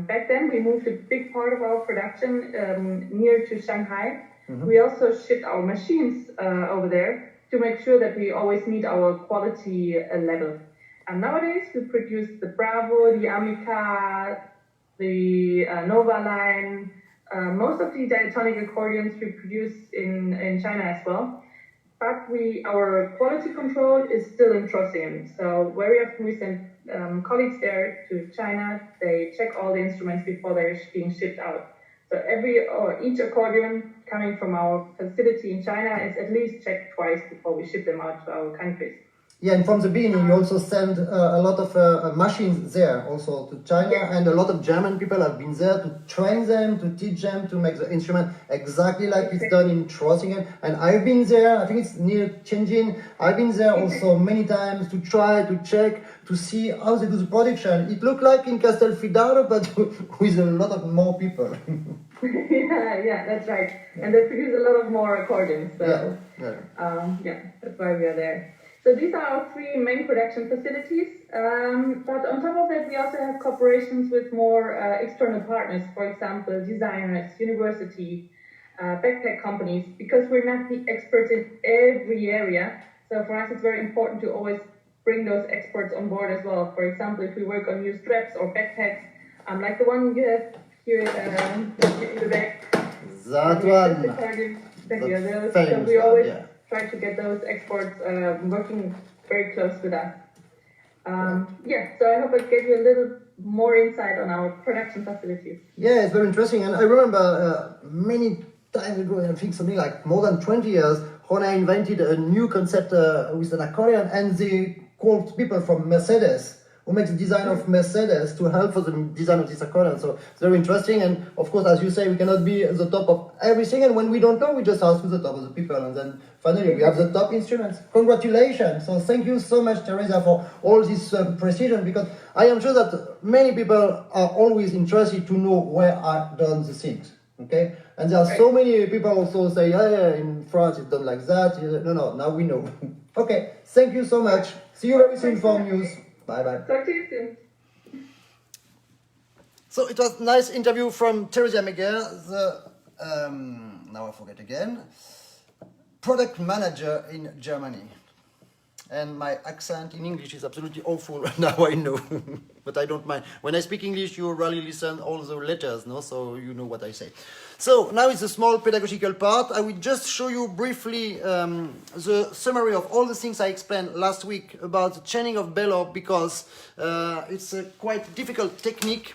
Back then, we moved a big part of our production near to Shanghai. We also shipped our machines over there to make sure that we always meet our quality level. And nowadays, we produce the Bravo, the Amica, the Nova line. Most of the diatonic accordions we produce in China as well. But our quality control is still in Trossingen. So very often we send colleagues there to China. They check all the instruments before they're being shipped out. So each accordion coming from our facility in China is at least checked twice before we ship them out to our countries. Yeah, and from the beginning, you also send a lot of machines there also to China, Yes. and a lot of German people have been there to train them, to teach them to make the instrument exactly like it's done in Trossingen. And I've been there, I think it's near Tianjin. I've been there also many times to try to check, to see how they do the production. It looked like in Castelfidardo, but with a lot of more people. yeah, that's right. And they produce a lot of more accordions. So, Yeah. that's why we are there. So these are our three main production facilities. But on top of that, we also have cooperations with more external partners, for example, designers, university, backpack companies, because we're not the experts in every area. So for us, it's very important to always bring those experts on board as well. For example, if we work on new straps or backpacks, like the one you have here in the back. That one. So famous we one, always yeah. try to get those experts working very close with us. So I hope I gave you a little more insight on our production facilities. Yeah, it's very interesting. And I remember many times ago, I think something like more than 20 years, Rona invented a new concept with an accordion, and they called people from Mercedes who makes the design of Mercedes to help for the design of this accordion. So it's very interesting. And of course, as you say, we cannot be at the top of everything. And when we don't know, we just ask to the top of the people. And then finally, we have the top instruments. Congratulations. So thank you so much, Teresa, for all this precision, because I am sure that many people are always interested to know where are done the things. Okay? And there are so many people also say, yeah, in France it's done like that. No, now we know. Okay, thank you so much. See you very soon for news. Bye-bye. Talk to you soon. So it was a nice interview from Teresa Meger, the, now I forget again, product manager in Germany. And my accent in English is absolutely awful, now I know, but I don't mind. When I speak English, you really listen all the letters, no? So you know what I say. So now it's a small pedagogical part. I will just show you briefly the summary of all the things I explained last week about the chaining of bellow, because it's a quite difficult technique.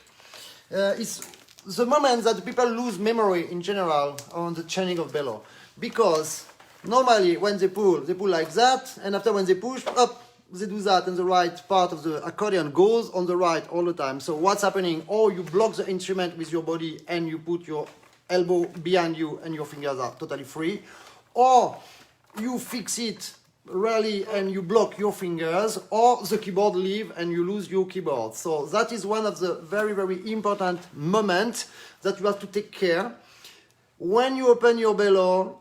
It's the moment that people lose memory in general on the chaining of bellow, because normally when they pull like that, and after when they push up, they do that, and the right part of the accordion goes on the right all the time. So what's happening? Or you block the instrument with your body and you put your elbow behind you and your fingers are totally free, or you fix it really and you block your fingers, or the keyboard leave and you lose your keyboard. So that is one of the very, very important moments that you have to take care. When you open your bellow,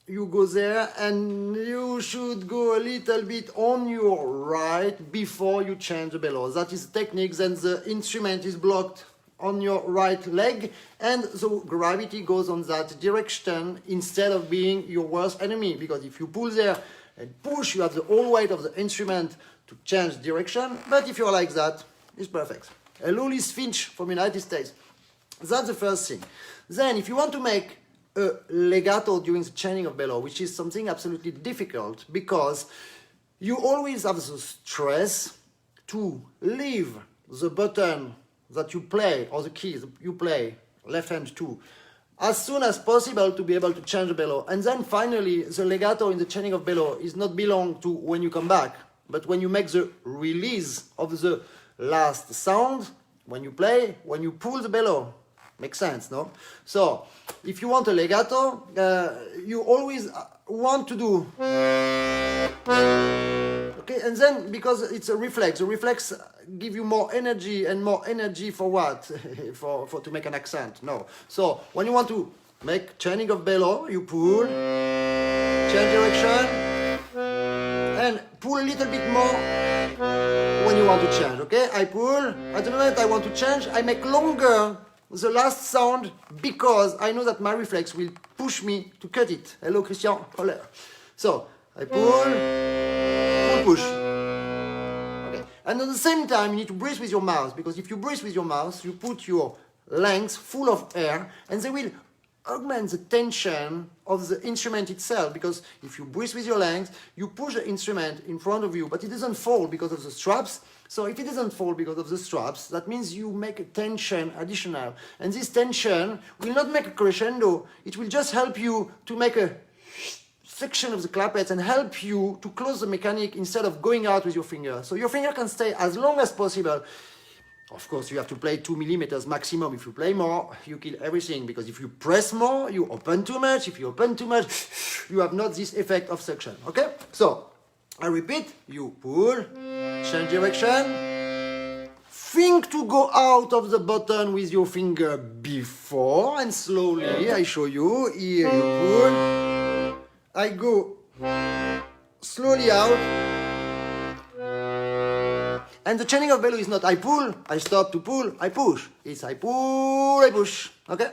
you go there and you should go a little bit on your right before you change the bellow. That is the technique. Then the instrument is blocked on your right leg and the gravity goes on that direction instead of being your worst enemy, because if you pull there and push, you have the whole weight of the instrument to change direction. But if you're like that, it's perfect. Hello, Liz Finch from United States. That's the first thing. Then if you want to make a legato during the chaining of bellow, which is something absolutely difficult, because you always have the stress to leave the button that you play, or the keys you play, left hand too, as soon as possible to be able to change the bellow. And then finally, the legato in the chaining of bellow is not belong to when you come back, but when you make the release of the last sound, when you play, when you pull the bellow. Makes sense, no? So, if you want a legato, you always want to do... Okay, and then because it's a reflex, the reflex give you more energy, and more energy for what? for to make an accent. No. So when you want to make chaining of bellow, you pull, change direction, and pull a little bit more when you want to change. Okay, I pull. At the moment I want to change, I make longer the last sound because I know that my reflex will push me to cut it. Hello, Christian. Hello. So I pull, push. Okay. And at the same time, you need to breathe with your mouth, because if you breathe with your mouth, you put your lungs full of air, and they will augment the tension of the instrument itself, because if you breathe with your lungs, you push the instrument in front of you, but it doesn't fall because of the straps. So if it doesn't fall because of the straps, that means you make a tension additional. And this tension will not make a crescendo, it will just help you to make a section of the clappets and help you to close the mechanic instead of going out with your finger. So your finger can stay as long as possible. Of course, you have to play 2 millimeters maximum. If you play more, you kill everything, because if you press more, you open too much. If you open too much, you have not this effect of suction. Okay? So, I repeat, you pull, change direction, think to go out of the button with your finger before, and slowly, I show you, here you pull, I go slowly out, and the chaining of bellow is not I pull, I stop to pull, I push. It's I pull, I push. Okay?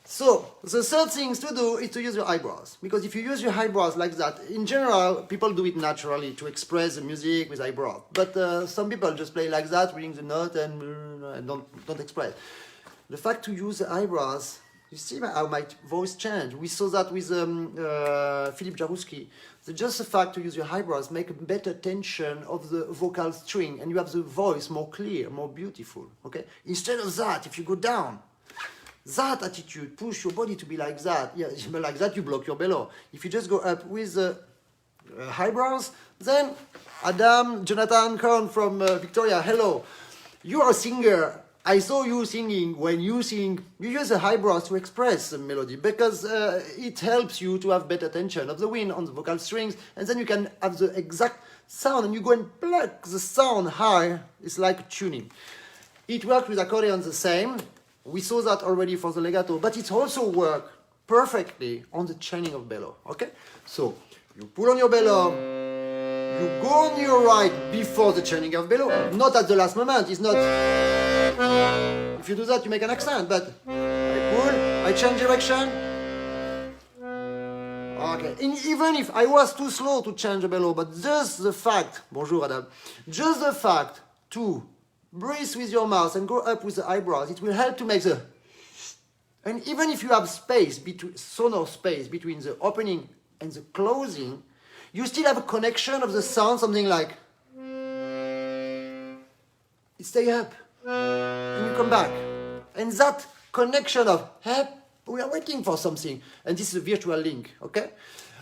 So, the third thing to do is to use your eyebrows. Because if you use your eyebrows like that, in general, people do it naturally to express the music with eyebrows. But some people just play like that, reading the note and don't express. The fact to use the eyebrows, you see how my voice changed. We saw that with Philippe Jarouski. Just the fact to use your eyebrows make a better tension of the vocal string, and you have the voice more clear, more beautiful. Okay? Instead of that, if you go down, that attitude, push your body to be like that. Yeah, like that you block your bellow. If you just go up with the eyebrows, then Adam, Jonathan Korn from Victoria, hello. You are a singer. I saw you singing. When you sing, you use the eyebrows to express the melody, because it helps you to have better tension of the wind on the vocal strings, and then you can have the exact sound, and you go and pluck the sound high. It's like tuning. It works with accordion the same. We saw that already for the legato, but it also works perfectly on the chaining of bellow. Okay? So, you pull on your bellow, you go on your right before the chaining of bellow, not at the last moment. It's not... If you do that, you make an accent, but I pull, I change direction. Okay, and even if I was too slow to change the bellow, but just the fact, bonjour Adam, just the fact to breathe with your mouth and go up with the eyebrows, it will help to make the... And even if you have space, sonor space between the opening and the closing, you still have a connection of the sound, something like... It stay up. And you come back. And that connection of, we are waiting for something. And this is a virtual link, okay?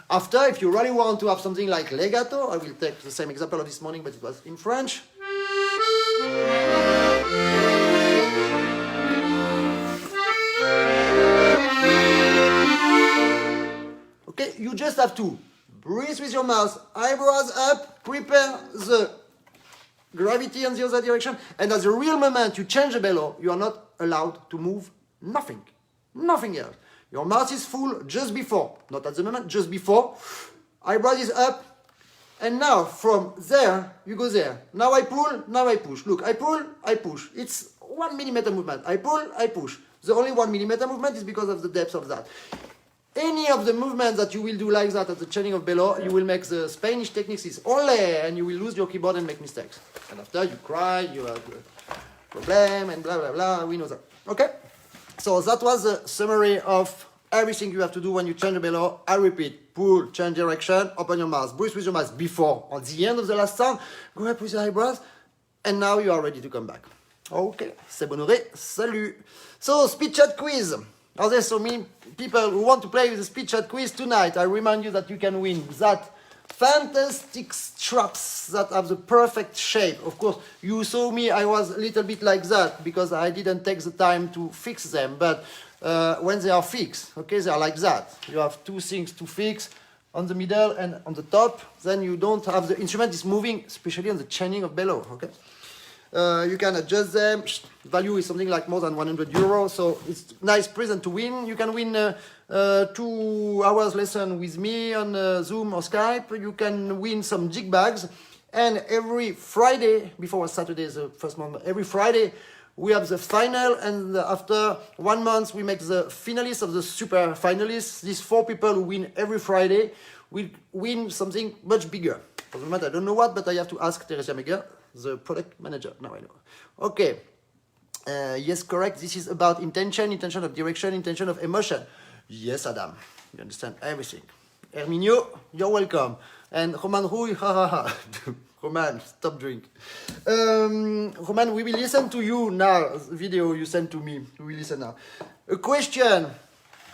After, if you really want to have something like legato, I will take the same example of this morning, but it was in French. Okay, you just have to breathe with your mouth, eyebrows up, prepare the gravity in the other direction, and at the real moment you change the bellow, you are not allowed to move nothing. Nothing else. Your mouth is full just before, not at the moment, just before. Eyebrows is up, and now from there, you go there. Now I pull, now I push. Look, I pull, I push. It's 1 millimeter movement. I pull, I push. The only 1 millimeter movement is because of the depth of that. Any of the movements that you will do like that at the chaining of bellow, you will make the Spanish techniques is ole, and you will lose your keyboard and make mistakes. And after you cry, you have a problem, and blah, blah, blah, we know that. Okay? So that was the summary of everything you have to do when you change the bellow. I repeat, pull, change direction, open your mouth, breathe with your mouth before, on the end of the last sound, go up with your eyebrows, and now you are ready to come back. Okay, c'est bon, salut. So, speed chat quiz. Are there so many people who want to play with the speed chat quiz tonight? I remind you that you can win that fantastic straps that have the perfect shape. Of course, you saw me, I was a little bit like that because I didn't take the time to fix them. But when they are fixed, okay, they are like that. You have two things to fix on the middle and on the top. Then you don't have the instrument is moving, especially on the chaining of bellow, okay? You can adjust them. Value is something like more than 100 euros, so it's nice present to win. You can win 2 hours lesson with me on Zoom or Skype. You can win some jig bags, and every Friday, before Saturday is the first month, every Friday we have the final, and after 1 month we make the finalists of the super finalists. These 4 people who win every Friday will win something much bigger. For the moment, I don't know what, but I have to ask Teresia Meger, the product manager. Now I know. Okay. Yes, correct. This is about intention of direction, intention of emotion. Yes, Adam. You understand everything. Herminio, you're welcome. And Roman Rouy, ha ha ha. Roman, stop drink. Roman, we will listen to you now. The video you sent to me. We will listen now. A question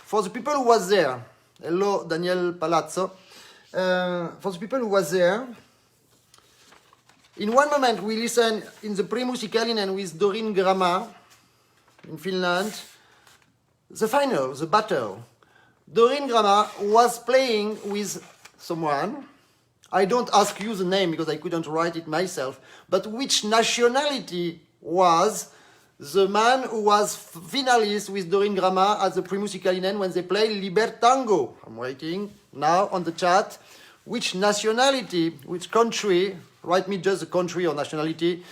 for the people who was there. Hello, Daniel Palazzo. For the people who was there. In one moment, we listen in the Primus Ikalinen with Dorin Grama in Finland. The final, the battle. Dorin Grama was playing with someone. I don't ask you the name because I couldn't write it myself. But which nationality was the man who was finalist with Dorin Grama at the Primus Ikalinen when they played Libertango? I'm writing now on the chat. Which nationality, which country, write me just the country or nationality,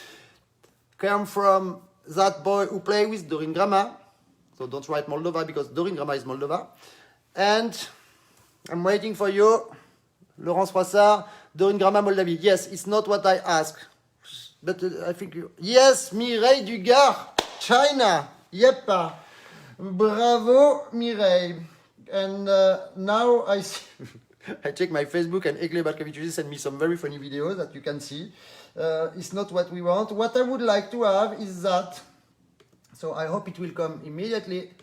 came from that boy who played with Dorin Grama. So don't write Moldova because Dorin Grama is Moldova. And I'm waiting for you, Laurence Froissart, Dorin Grama, Moldavie. Yes, it's not what I asked. But I think you... Yes, Mireille Dugard, China. Yep. Bravo, Mireille. And now I see... I check my Facebook and Egle Barkavicius sent me some very funny videos that you can see. It's not what we want. What I would like to have is that. So I hope it will come immediately.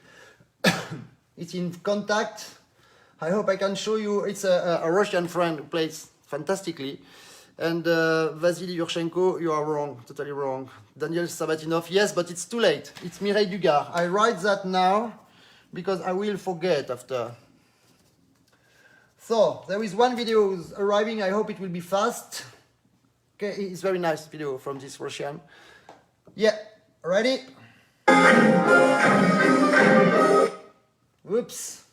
It's in contact. I hope I can show you. It's a Russian friend who plays fantastically. And Vasily Yurshenko, you are wrong, totally wrong. Daniel Sabatinov, yes, but it's too late. It's Mireille Dugard. I write that now because I will forget after. So, there is one video arriving, I hope it will be fast. Okay, it's very nice video from this Russian. Yeah, ready? Whoops.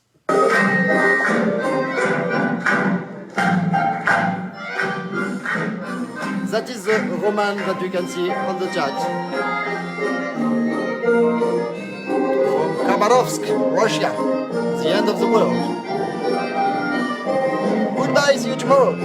That is the Roman that you can see on the chat. From Khabarovsk, Russia, the end of the world. Goodbye, see you tomorrow.